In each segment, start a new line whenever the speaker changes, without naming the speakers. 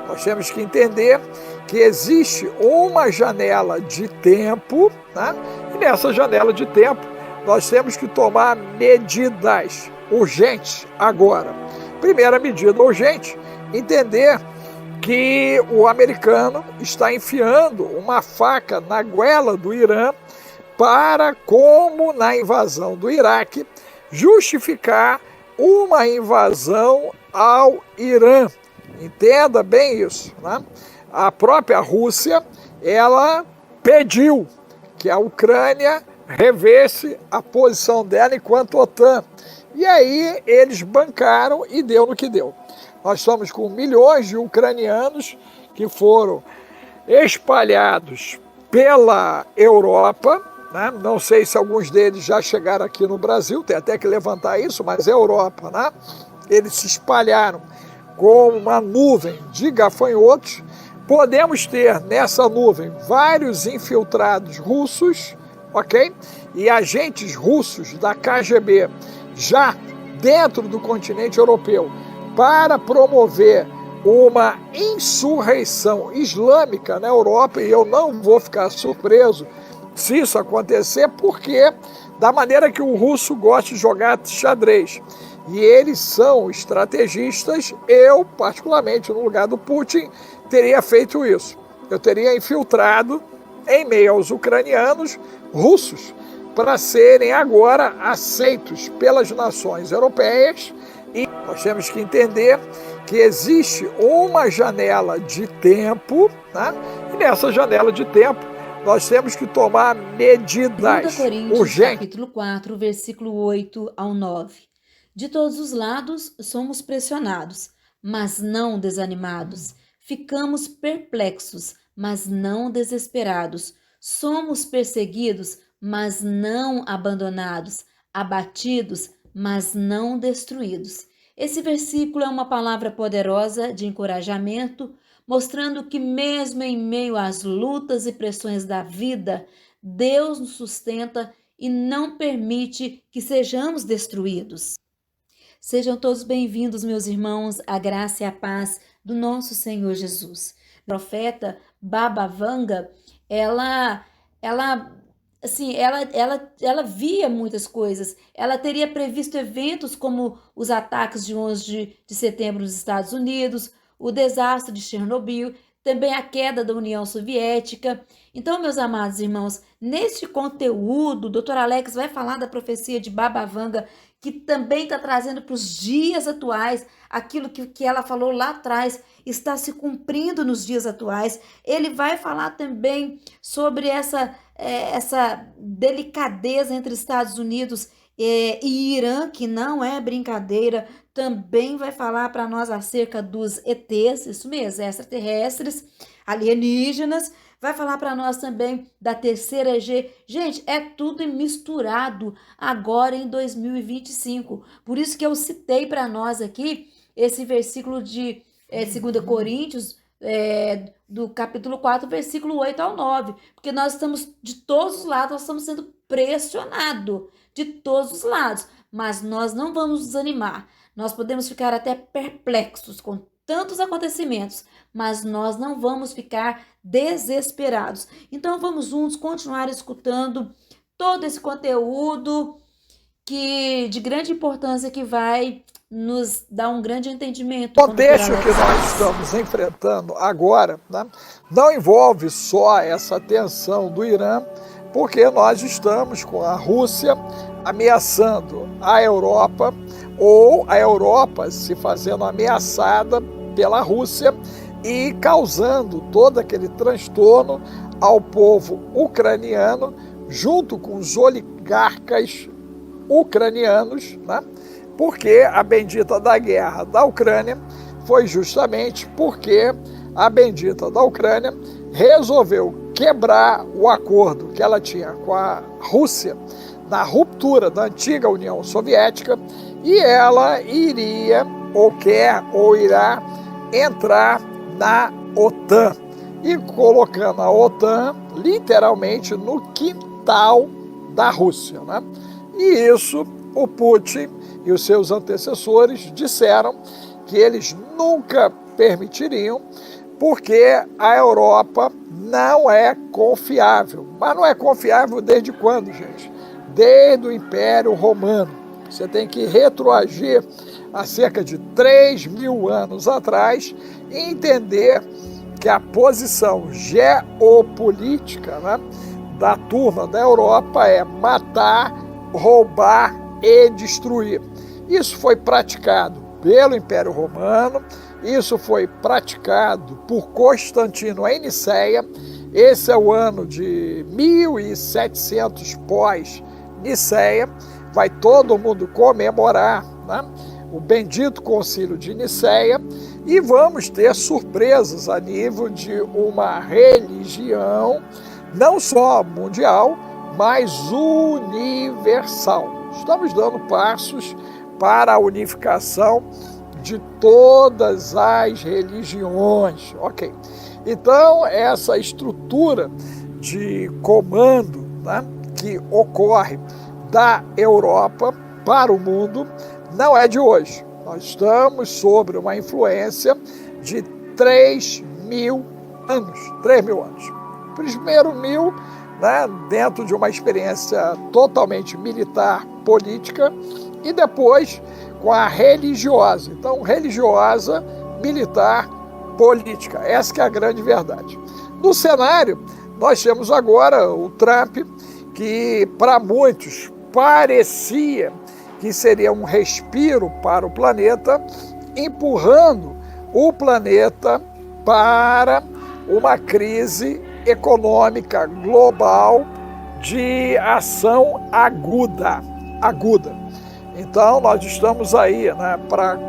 Nós temos que entender que existe uma janela de tempo, né? E nessa janela de tempo nós temos que tomar medidas urgentes agora. Primeira medida urgente, entender que o americano está enfiando uma faca na goela do Irã para, como na invasão do Iraque, justificar uma invasão ao Irã. Entenda bem isso, né? A própria Rússia, ela pediu que a Ucrânia revesse a posição dela enquanto OTAN. E aí eles bancaram e deu no que deu. Nós estamos com milhões de ucranianos que foram espalhados pela Europa, né? Não sei se alguns deles já chegaram aqui no Brasil, tem até que levantar isso, mas é Europa, né? Eles se espalharam como uma nuvem de gafanhotos. Podemos ter nessa nuvem vários infiltrados russos, ok? E agentes russos da KGB já dentro do continente europeu para promover uma insurreição islâmica na Europa, e eu não vou ficar surpreso se isso acontecer, porque da maneira que o russo gosta de jogar xadrez, e eles são estrategistas, eu, particularmente, no lugar do Putin, teria feito isso. Eu teria infiltrado em meio aos ucranianos russos para serem agora aceitos pelas nações europeias. E nós temos que entender que existe uma janela de tempo, né? E nessa janela de tempo nós temos que tomar medidas
2 Coríntios,
urgentes.
capítulo 4, versículo 8 ao 9. De todos os lados somos pressionados, mas não desanimados. Ficamos perplexos, mas não desesperados. Somos perseguidos, mas não abandonados. Abatidos, mas não destruídos. Esse versículo é uma palavra poderosa de encorajamento, mostrando que mesmo em meio às lutas e pressões da vida, Deus nos sustenta e não permite que sejamos destruídos. Sejam todos bem-vindos, meus irmãos, à graça e à paz do nosso Senhor Jesus. A profeta Baba Vanga, ela via muitas coisas. Ela teria previsto eventos como os ataques de 11 de setembro nos Estados Unidos, o desastre de Chernobyl, também a queda da União Soviética. Então, meus amados irmãos, neste conteúdo, o Dr. Alex vai falar da profecia de Baba Vanga, que também está trazendo para os dias atuais aquilo que ela falou lá atrás, está se cumprindo nos dias atuais. Ele vai falar também sobre essa delicadeza entre Estados Unidos e Irã, que não é brincadeira. Também vai falar para nós acerca dos ETs, isso mesmo, extraterrestres, alienígenas. Vai falar para nós também da terceira G. Gente, é tudo misturado agora em 2025. Por isso que eu citei para nós aqui esse versículo de 2 Coríntios, do capítulo 4, versículo 8 ao 9. Porque nós estamos de todos os lados, nós estamos sendo pressionados de todos os lados. Mas nós não vamos desanimar. Nós podemos ficar até perplexos com tantos acontecimentos, mas nós não vamos ficar desesperados. Então vamos juntos continuar escutando todo esse conteúdo de grande importância, que vai nos dar um grande entendimento.
O contexto que nós estamos enfrentando agora, né, não envolve só essa tensão do Irã, porque nós estamos com a Rússia ameaçando a Europa, ou a Europa se fazendo ameaçada pela Rússia e causando todo aquele transtorno ao povo ucraniano, junto com os oligarcas ucranianos, né? Porque a bendita da guerra da Ucrânia foi justamente porque a bendita da Ucrânia resolveu quebrar o acordo que ela tinha com a Rússia na ruptura da antiga União Soviética, e ela iria, ou quer, ou irá entrar na OTAN, e colocando a OTAN literalmente no quintal da Rússia, né? E isso o Putin e os seus antecessores disseram que eles nunca permitiriam, porque a Europa não é confiável. Mas não é confiável desde quando, gente? Desde o Império Romano. Você tem que retroagir há cerca de 3.000 anos atrás e entender que a posição geopolítica, né, da turma da Europa é matar, roubar e destruir. Isso foi praticado pelo Império Romano, isso foi praticado por Constantino em Nicéia. Esse é o ano de 1700 pós-Nicéia. Vai todo mundo comemorar, né, o bendito concílio de Nicéia, e vamos ter surpresas a nível de uma religião não só mundial, mas universal. Estamos dando passos para a unificação de todas as religiões. Ok. Então, essa estrutura de comando, né, que ocorre da Europa para o mundo não é de hoje. Nós estamos sobre uma influência de 3.000 anos. 3.000 anos. Primeiro 1.000, né, dentro de uma experiência totalmente militar, política, e depois com a religiosa. Então, religiosa, militar, política. Essa que é a grande verdade. No cenário, nós temos agora o Trump, que para muitos parecia que seria um respiro para o planeta, empurrando o planeta para uma crise econômica global de ação aguda. Então, nós estamos aí, né,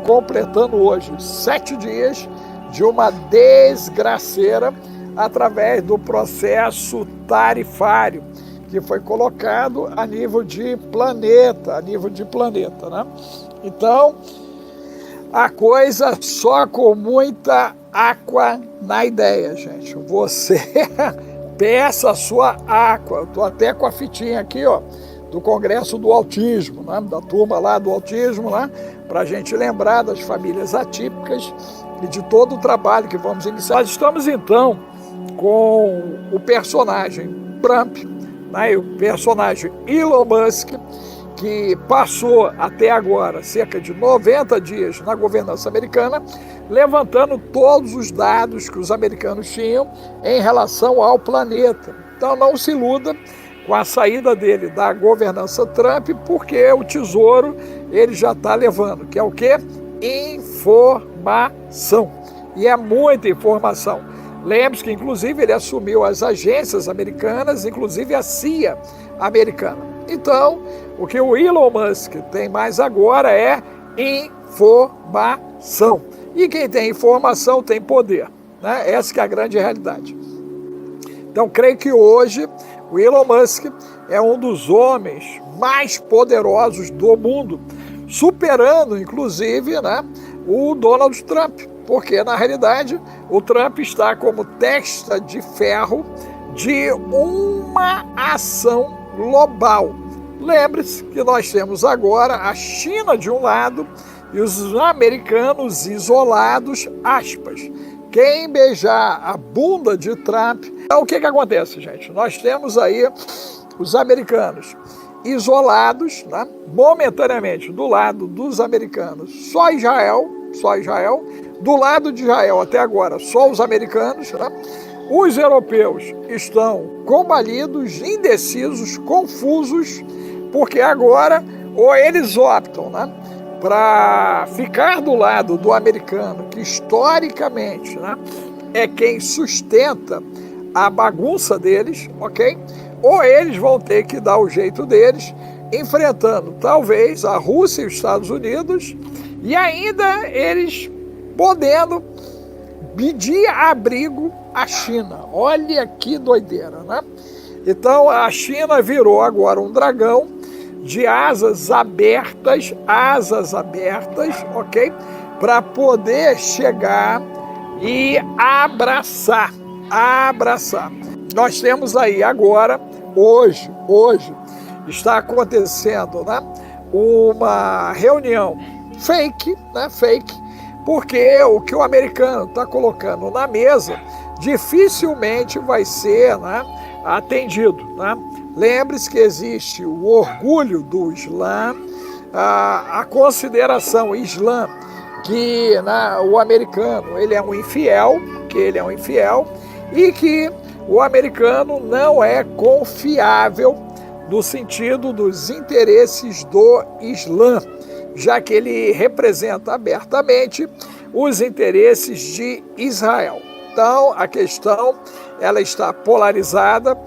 completando hoje 7 dias de uma desgraceira através do processo tarifário que foi colocado a nível de planeta, né? Então, a coisa só com muita água na ideia, gente. Você peça a sua água. Eu estou até com a fitinha aqui, ó, do Congresso do Autismo, né? Da turma lá do autismo, né? Para a gente lembrar das famílias atípicas e de todo o trabalho que vamos iniciar. Nós estamos, então, com o personagem Trump, né, o personagem Elon Musk, que passou até agora cerca de 90 dias na governança americana, levantando todos os dados que os americanos tinham em relação ao planeta. Então não se iluda com a saída dele da governança Trump, porque o tesouro ele já está levando, que é o quê? Informação. E é muita informação. Lembre-se que, inclusive, ele assumiu as agências americanas, inclusive a CIA americana. Então, o que o Elon Musk tem mais agora é informação. E quem tem informação tem poder, né? Essa que é a grande realidade. Então, creio que hoje o Elon Musk é um dos homens mais poderosos do mundo, superando, inclusive, né, o Donald Trump. Porque, na realidade, o Trump está como testa de ferro de uma ação global. Lembre-se que nós temos agora a China de um lado e os americanos isolados, aspas. Quem beijar a bunda de Trump... Então, o que acontece, gente? Nós temos aí os americanos isolados, né, momentaneamente, do lado dos americanos, só Israel. Do lado de Israel até agora, só os americanos, né? Os europeus estão combalidos, indecisos, confusos, porque agora ou eles optam, né, para ficar do lado do americano, que historicamente, né, é quem sustenta a bagunça deles, ok? Ou eles vão ter que dar o jeito deles, enfrentando talvez a Rússia e os Estados Unidos, e ainda eles podendo pedir abrigo à China. Olha que doideira, né? Então a China virou agora um dragão de asas abertas, ok? Para poder chegar e abraçar. Nós temos aí agora, hoje está acontecendo, né, uma reunião fake, porque o que o americano está colocando na mesa dificilmente vai ser, né, atendido. Né? Lembre-se que existe o orgulho do Islã, a consideração Islã que, né, o americano ele é um infiel, e que o americano não é confiável no sentido dos interesses do Islã, já que ele representa abertamente os interesses de Israel. Então, a questão ela está polarizada.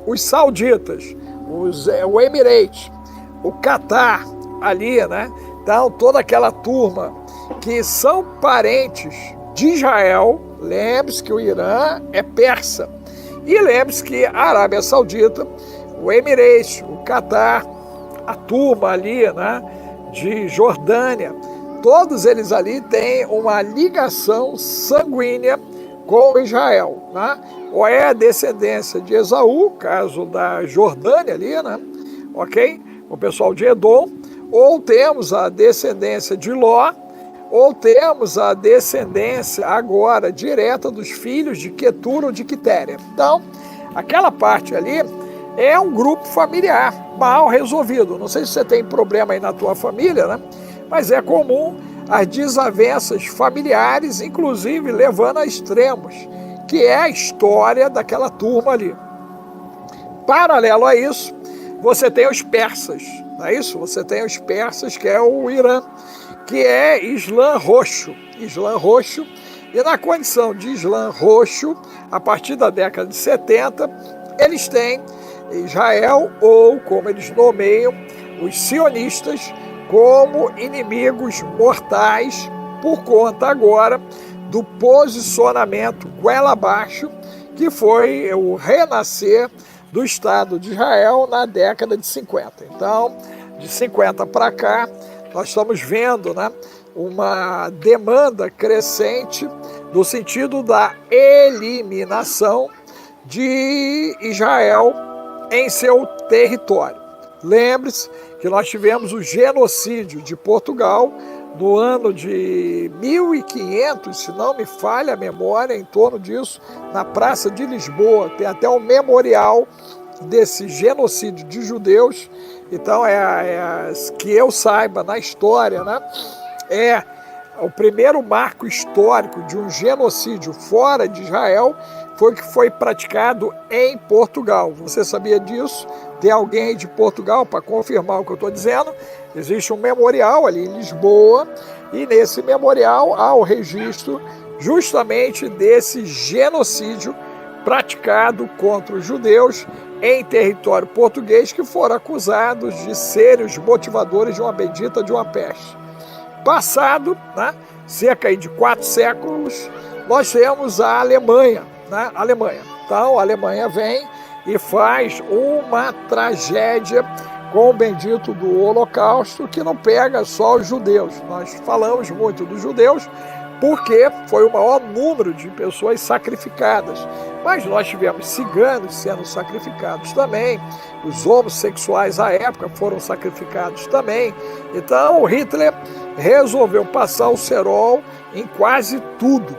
Os sauditas, o Emirates, o Catar ali, né? Então, toda aquela turma que são parentes de Israel, lembre-se que o Irã é persa, e lembre-se que a Arábia Saudita, o Emirates, o Catar, a turma ali, né, de Jordânia, todos eles ali têm uma ligação sanguínea com Israel, né? Ou é a descendência de Esaú, caso da Jordânia ali, né? Ok? O pessoal de Edom, ou temos a descendência de Ló, ou temos a descendência agora direta dos filhos de Quetura ou de Quitéria. Então, aquela parte ali é um grupo familiar mal resolvido. Não sei se você tem problema aí na tua família, né? Mas é comum as desavenças familiares, inclusive levando a extremos, que é a história daquela turma ali. Paralelo a isso, você tem os persas, não é isso? Você tem os persas, que é o Irã, que é Islã roxo. Islã roxo, e na condição de Islã roxo, a partir da década de 70, eles têm Israel, ou como eles nomeiam, os sionistas, como inimigos mortais, por conta agora do posicionamento goela abaixo, que foi o renascer do Estado de Israel na década de 50. Então, de 50 para cá, nós estamos vendo, né, uma demanda crescente no sentido da eliminação de Israel em seu território. Lembre-se que nós tivemos o genocídio de Portugal no ano de 1500, se não me falha a memória, em torno disso, na Praça de Lisboa. Tem até um memorial desse genocídio de judeus. Então, que eu saiba na história, né, é o primeiro marco histórico de um genocídio fora de Israel, foi que foi praticado em Portugal. Você sabia disso? Tem alguém aí de Portugal para confirmar o que eu estou dizendo? Existe um memorial ali em Lisboa, e nesse memorial há o registro justamente desse genocídio praticado contra os judeus em território português, que foram acusados de serem os motivadores de uma bendita de uma peste. Passado, né, cerca de 4 séculos, nós temos a Alemanha, né, Então, a Alemanha vem e faz uma tragédia com o bendito do Holocausto, que não pega só os judeus. Nós falamos muito dos judeus porque foi o maior número de pessoas sacrificadas. Mas nós tivemos ciganos sendo sacrificados também, os homossexuais à época foram sacrificados também. Então, o Hitler resolveu passar o cerol em quase tudo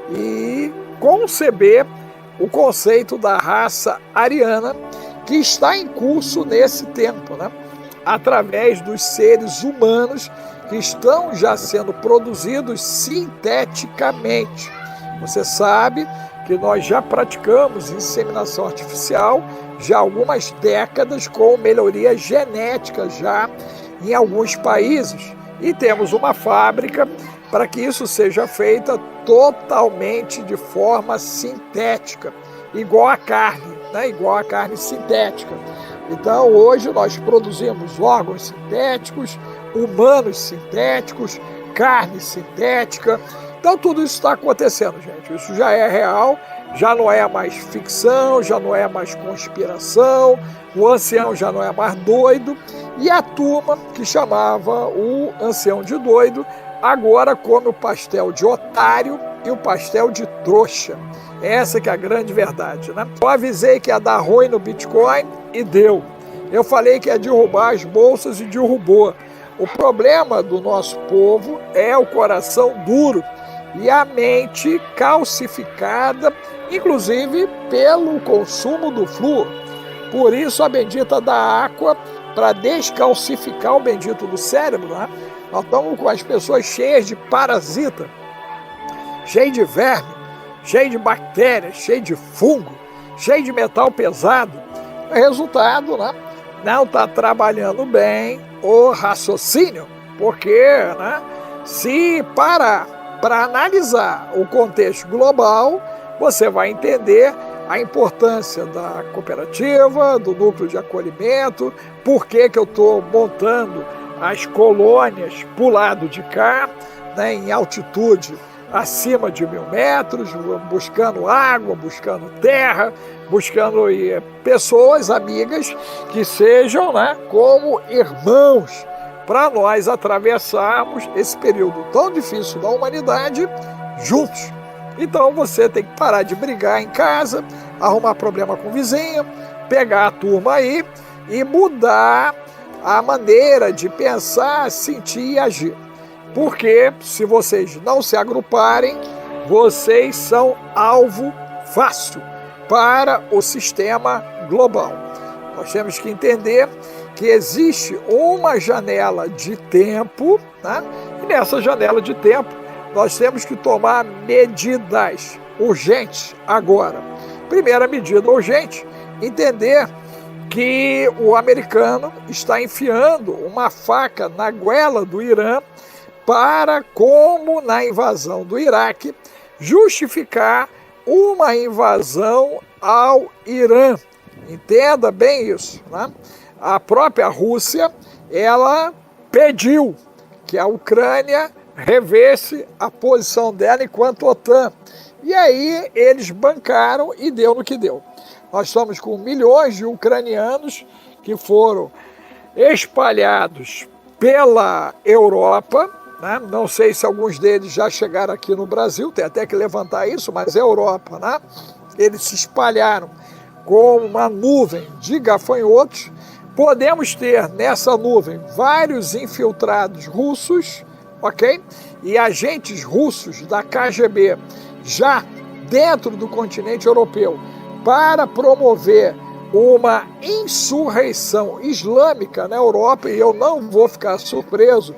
e conceber o conceito da raça ariana, que está em curso nesse tempo, né? Através dos seres humanos que estão já sendo produzidos sinteticamente. Você sabe que nós já praticamos inseminação artificial já há algumas décadas, com melhoria genética já em alguns países, e temos uma fábrica para que isso seja feita totalmente de forma sintética, igual a carne, né? Igual a carne sintética. Então, hoje nós produzimos órgãos sintéticos, humanos sintéticos, carne sintética. Então, tudo isso está acontecendo, gente. Isso já é real, já não é mais ficção, já não é mais conspiração, o ancião já não é mais doido, e a turma que chamava o ancião de doido agora come o pastel de otário e o pastel de trouxa. Essa que é a grande verdade, né? Eu avisei que ia dar ruim no Bitcoin e deu. Eu falei que ia derrubar as bolsas e derrubou. O problema do nosso povo é o coração duro e a mente calcificada, inclusive pelo consumo do flúor. Por isso a bendita da água, para descalcificar o bendito do cérebro, né? Nós estamos com as pessoas cheias de parasita, cheias de verme, cheias de bactérias, cheias de fungo, cheias de metal pesado. Resultado, né? Não está trabalhando bem o raciocínio, porque, né, se parar para analisar o contexto global, você vai entender a importância da cooperativa, do núcleo de acolhimento, por que eu estou montando as colônias para o lado de cá, né, em altitude acima de 1.000 metros, buscando água, buscando terra, buscando pessoas, amigas, que sejam, né, como irmãos, para nós atravessarmos esse período tão difícil da humanidade juntos. Então você tem que parar de brigar em casa, arrumar problema com o vizinho, pegar a turma aí e mudar a maneira de pensar, sentir e agir. Porque se vocês não se agruparem, vocês são alvo fácil para o sistema global. Nós temos que entender que existe uma janela de tempo, né? E nessa janela de tempo nós temos que tomar medidas urgentes agora. Primeira medida urgente, entender que o americano está enfiando uma faca na goela do Irã para, como na invasão do Iraque, justificar uma invasão ao Irã. Entenda bem isso, né? A própria Rússia, ela pediu que a Ucrânia revesse a posição dela enquanto OTAN. E aí eles bancaram e deu no que deu. Nós estamos com milhões de ucranianos que foram espalhados pela Europa, né? Não sei se alguns deles já chegaram aqui no Brasil, tem até que levantar isso, mas é Europa, né? Eles se espalharam como uma nuvem de gafanhotos. Podemos ter nessa nuvem vários infiltrados russos, ok? E agentes russos da KGB já dentro do continente europeu para promover uma insurreição islâmica na Europa, e eu não vou ficar surpreso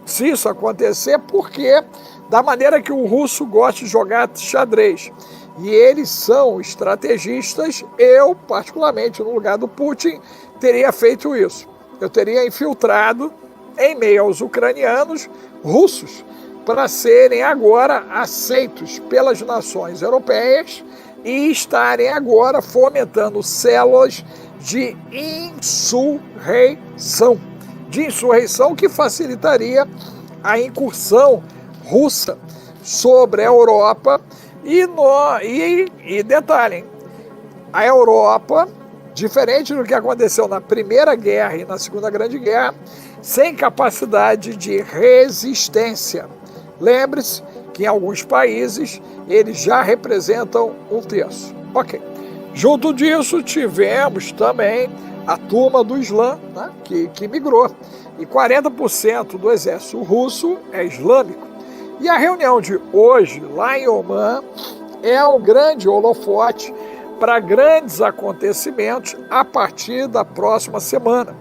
se isso acontecer, porque da maneira que o russo gosta de jogar xadrez, e eles são estrategistas, eu, particularmente, no lugar do Putin, teria feito isso. Eu teria infiltrado em meio aos ucranianos russos para serem agora aceitos pelas nações europeias e estarem agora fomentando células de insurreição que facilitaria a incursão russa sobre a Europa. E detalhem, a Europa, diferente do que aconteceu na Primeira Guerra e na Segunda Grande Guerra, sem capacidade de resistência. Lembre-se que em alguns países eles já representam 1/3. Ok. Junto disso, tivemos também a turma do Islã, né, que migrou. E 40% do exército russo é islâmico. E a reunião de hoje, lá em Omã, é um grande holofote para grandes acontecimentos a partir da próxima semana.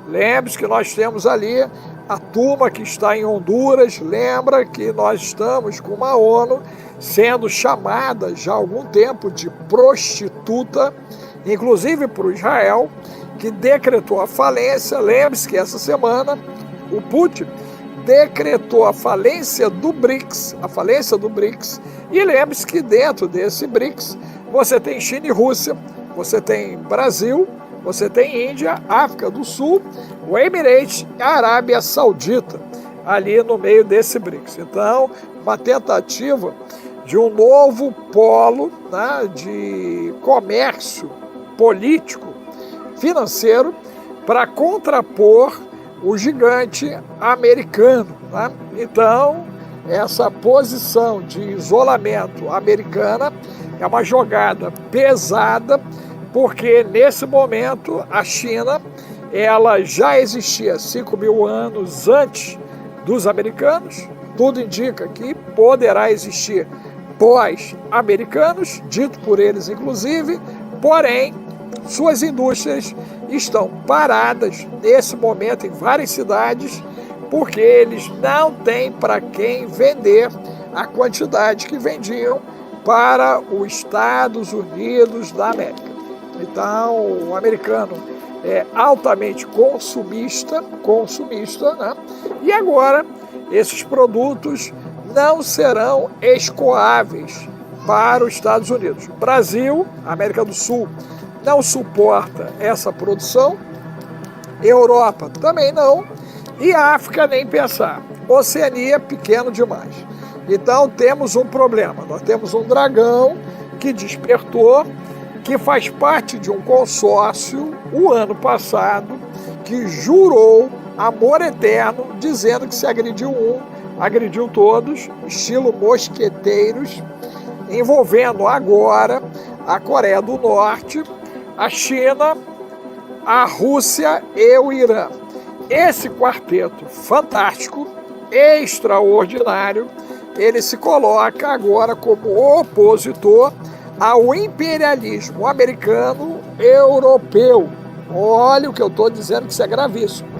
Lembre-se que nós temos ali a turma que está em Honduras, lembra que nós estamos com uma ONU sendo chamada já há algum tempo de prostituta, inclusive por Israel, que decretou a falência. Lembre-se que essa semana o Putin decretou a falência do BRICS, e lembre-se que dentro desse BRICS você tem China e Rússia, você tem Brasil, você tem Índia, África do Sul, o Emirates e a Arábia Saudita, ali no meio desse BRICS. Então, uma tentativa de um novo polo, né, de comércio político, financeiro, para contrapor o gigante americano, né? Então, essa posição de isolamento americana é uma jogada pesada, porque nesse momento a China ela já existia 5.000 anos antes dos americanos, tudo indica que poderá existir pós-americanos, dito por eles inclusive, porém, suas indústrias estão paradas nesse momento em várias cidades, porque eles não têm para quem vender a quantidade que vendiam para os Estados Unidos da América. Então, o americano é altamente consumista, né? E agora esses produtos não serão escoáveis para os Estados Unidos. Brasil, América do Sul, não suporta essa produção, Europa também não, e África nem pensar. Oceania, pequeno demais. Então temos um problema, nós temos um dragão que despertou, que faz parte de um consórcio o ano passado, que jurou amor eterno, dizendo que se agrediu um, agrediu todos, estilo mosqueteiros, envolvendo agora a Coreia do Norte, a China, a Rússia e o Irã. Esse quarteto fantástico, extraordinário, ele se coloca agora como opositor ao imperialismo americano europeu. Olha o que eu estou dizendo, que isso é gravíssimo.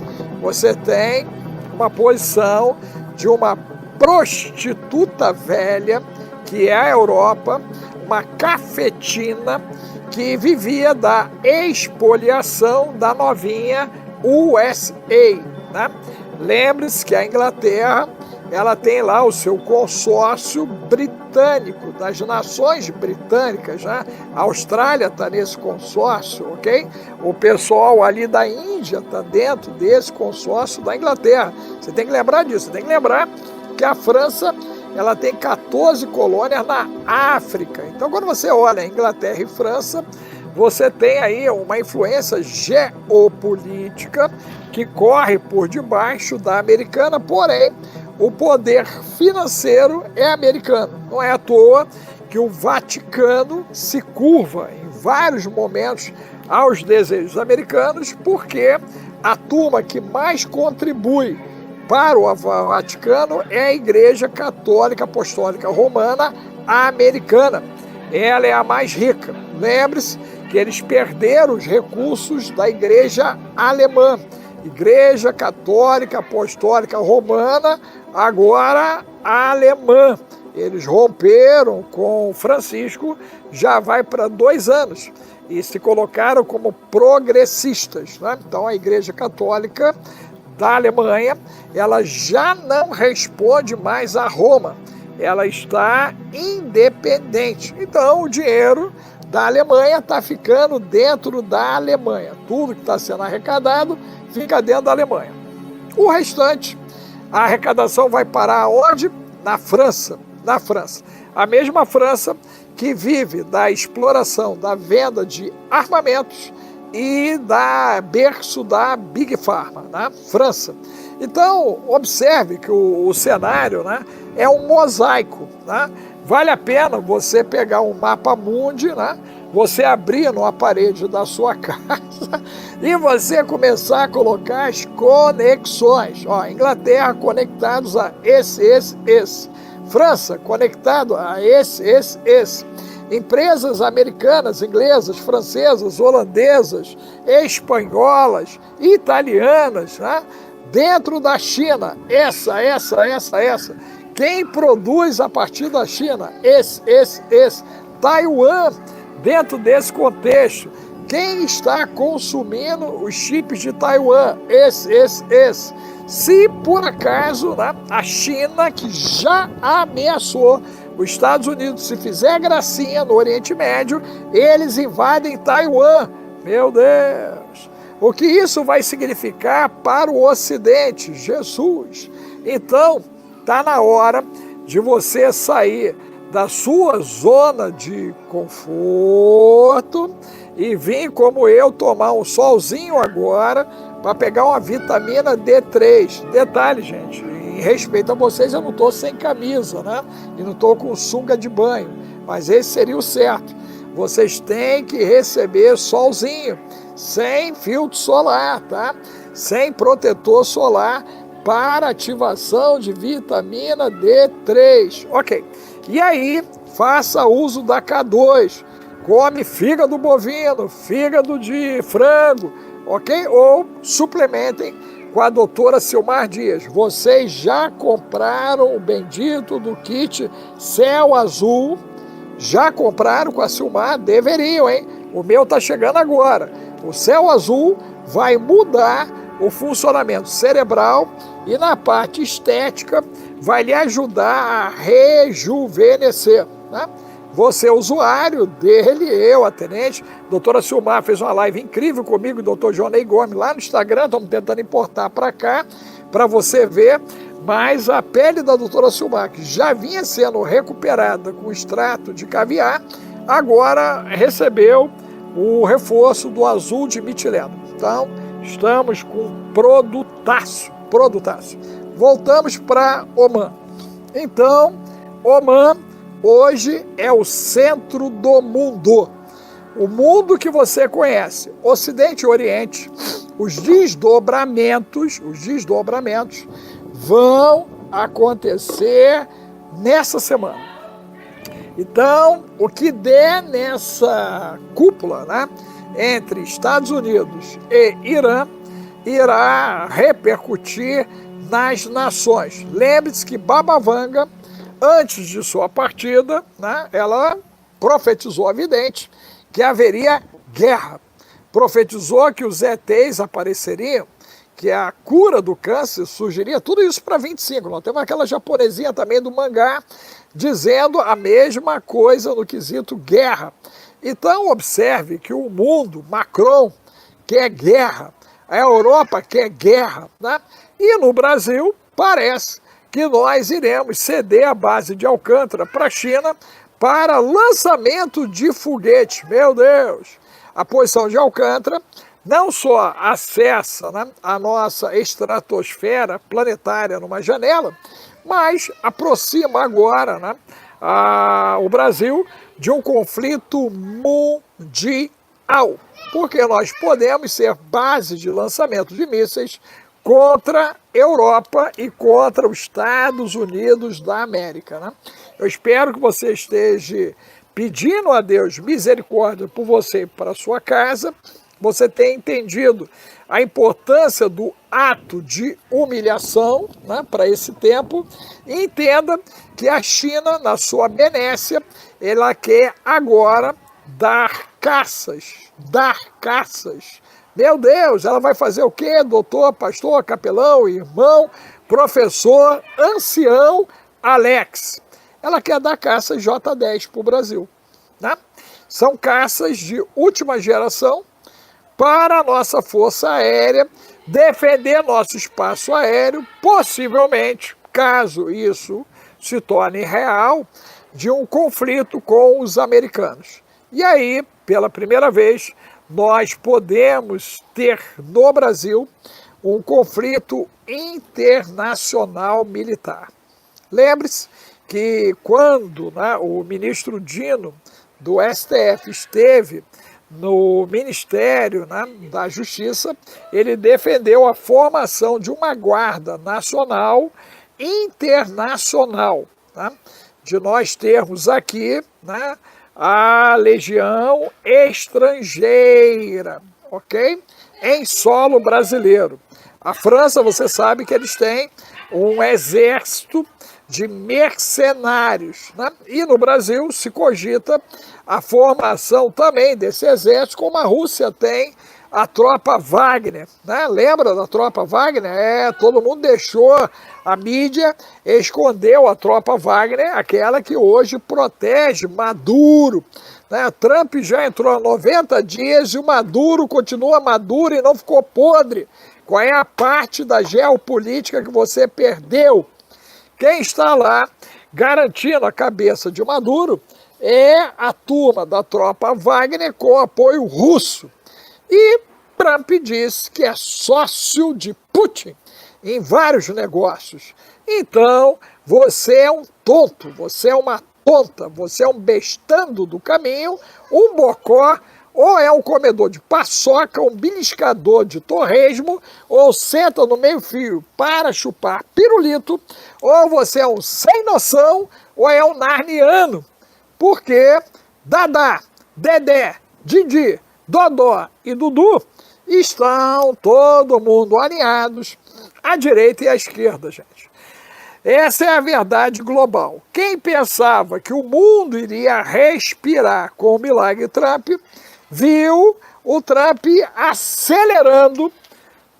Você tem uma posição de uma prostituta velha, que é a Europa, uma cafetina que vivia da expoliação da novinha USA, né? Lembre-se que a Inglaterra, ela tem lá o seu consórcio britânico, das nações britânicas, né? A Austrália está nesse consórcio, ok? O pessoal ali da Índia está dentro desse consórcio da Inglaterra. Você tem que lembrar disso, você tem que lembrar que a França, ela tem 14 colônias na África. Então, quando você olha Inglaterra e França, você tem aí uma influência geopolítica que corre por debaixo da americana, porém, o poder financeiro é americano. Não é à toa que o Vaticano se curva em vários momentos aos desejos americanos, porque a turma que mais contribui para o Vaticano é a Igreja Católica Apostólica Romana Americana. Ela é a mais rica. Lembre-se que eles perderam os recursos da Igreja Alemã. Igreja Católica Apostólica Romana, agora alemã. Eles romperam com Francisco, já vai para 2 anos, e se colocaram como progressistas, né? Então a Igreja Católica da Alemanha, ela já não responde mais a Roma, ela está independente. Então o dinheiro da Alemanha está ficando dentro da Alemanha. Tudo que está sendo arrecadado fica dentro da Alemanha. O restante, a arrecadação vai parar onde? Na França. Na França. A mesma França que vive da exploração, da venda de armamentos e da berço da Big Pharma, né? França. Então, observe que o cenário, né, é um mosaico, né? Vale a pena você pegar um mapa mundi, né? Você abrir numa parede da sua casa e você começar a colocar as conexões. Ó, Inglaterra conectados a esse. França conectado a esse. Empresas americanas, inglesas, francesas, holandesas, espanholas, italianas, né? Dentro da China, essa. Quem produz a partir da China? Esse. Taiwan, dentro desse contexto. Quem está consumindo os chips de Taiwan? Esse. Se por acaso, né, a China, que já ameaçou os Estados Unidos, se fizer gracinha no Oriente Médio, eles invadem Taiwan. Meu Deus! O que isso vai significar para o Ocidente? Jesus! Então, está na hora de você sair da sua zona de conforto e vir como eu tomar um solzinho agora para pegar uma vitamina D3. Detalhe, gente, em respeito a vocês, eu não estou sem camisa, né? E não estou com sunga de banho, mas esse seria o certo. vocês têm que receber solzinho, sem filtro solar, tá? Sem protetor solar para ativação de vitamina D3. Ok. E aí, faça uso da K2. Come fígado bovino, fígado de frango, ok? Ou suplementem com a doutora Silmar Dias. Vocês já compraram o bendito do kit Céu Azul? Já compraram com a Silmar? Deveriam, hein? O meu tá chegando agora. O Céu Azul vai mudar o funcionamento cerebral e na parte estética vai lhe ajudar a rejuvenescer, né? Você é usuário dele, eu, a tenente, doutora Silmar fez uma live incrível comigo, doutor Jonei Gomes, lá no Instagram, estamos tentando importar para cá, para você ver, mas a pele da doutora Silmar, que já vinha sendo recuperada com extrato de caviar, agora recebeu o reforço do azul de metileno. Então, estamos com produtaço. Voltamos para Omã. Então, Omã hoje é o centro do mundo. O mundo que você conhece, Ocidente e Oriente, os desdobramentos vão acontecer nessa semana. Então, o que der nessa cúpula, né, entre Estados Unidos e Irã, irá repercutir nas nações. Lembre-se que Baba Vanga, antes de sua partida, né, ela profetizou a vidente que haveria guerra. Profetizou que os ETs apareceriam, que a cura do câncer surgiria, tudo isso para 25. Nós temos aquela japonesinha também do mangá, dizendo a mesma coisa no quesito guerra. Então observe que o mundo, Macron, quer guerra, a Europa quer guerra, né? E no Brasil parece que nós iremos ceder a base de Alcântara para a China para lançamento de foguete. Meu Deus! A posição de Alcântara não só acessa, né, a nossa estratosfera planetária numa janela, mas aproxima agora, né, o Brasil de um conflito mundial, porque nós podemos ser base de lançamento de mísseis contra a Europa e contra os Estados Unidos da América, né? Eu espero que você esteja pedindo a Deus misericórdia por você e para a sua casa, você tenha entendido a importância do ato de humilhação, né, para esse tempo, e entenda que a China, na sua benécia, ela quer agora dar caças. Meu Deus, ela vai fazer o quê? Doutor, pastor, capelão, irmão, professor, ancião, Alex. Ela quer dar caças J-10 para o Brasil, né? São caças de última geração para a nossa Força Aérea defender nosso espaço aéreo, possivelmente, caso isso se torne real, de um conflito com os americanos. E aí, pela primeira vez, nós podemos ter no Brasil um conflito internacional militar. Lembre-se que quando, né, o ministro Dino do STF esteve no Ministério, né, da Justiça, ele defendeu a formação de uma Guarda Nacional Internacional, né, de nós termos aqui, né, a Legião Estrangeira, ok? Em solo brasileiro. A França, você sabe que eles têm um exército de mercenários, né? E no Brasil se cogita a formação também desse exército, como a Rússia tem a tropa Wagner, né? Lembra da tropa Wagner? Todo mundo deixou, a mídia escondeu a tropa Wagner, aquela que hoje protege Maduro, né? Trump já entrou há 90 dias e o Maduro continua maduro e não ficou podre. Qual é a parte da geopolítica que você perdeu? Quem está lá garantindo a cabeça de Maduro é a turma da tropa Wagner com apoio russo. E Trump disse que é sócio de Putin em vários negócios. Então, você é um tonto, você é uma ponta. Você é um bestando do caminho, um bocó, ou é um comedor de paçoca, um beliscador de torresmo, ou senta no meio-fio para chupar pirulito, ou você é um sem noção, ou é um narniano. Porque Dadá, Dedé, Didi, Dodó e Dudu estão todo mundo alinhados à direita e à esquerda, gente. Essa é a verdade global. Quem pensava que o mundo iria respirar com o milagre Trump, viu o Trump acelerando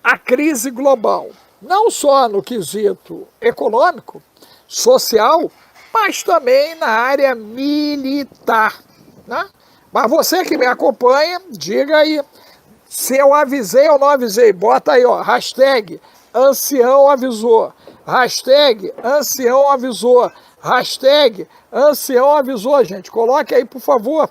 a crise global. Não só no quesito econômico, social, mas também na área militar, né? Mas você que me acompanha, diga aí se eu avisei ou não avisei. Bota aí, ó, hashtag ancião avisou, hashtag ancião avisou, hashtag ancião avisou, gente. Coloque aí, por favor,